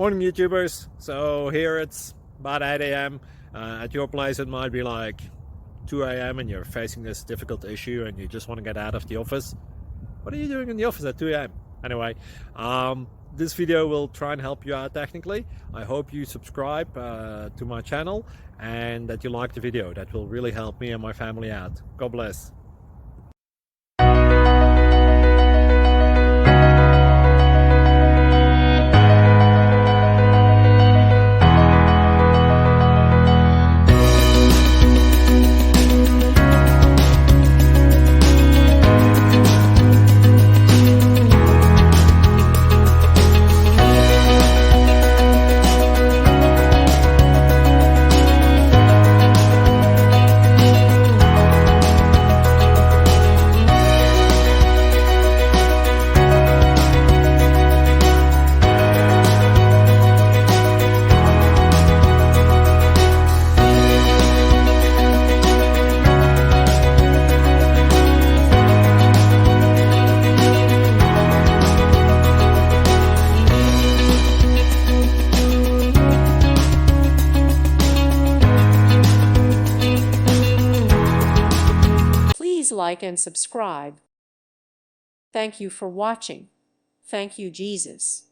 Morning YouTubers. So here it's about 8 a.m. At your place it might be like 2 a.m. and you're facing this difficult issue and you just want to get out of the office. What are you doing in the office at 2 a.m.? Anyway, this video will try and help you out technically. I hope you subscribe to my channel and that you like the video. That will really help me and my family out. God bless. Please like and subscribe. Thank you for watching. Thank you, Jesus.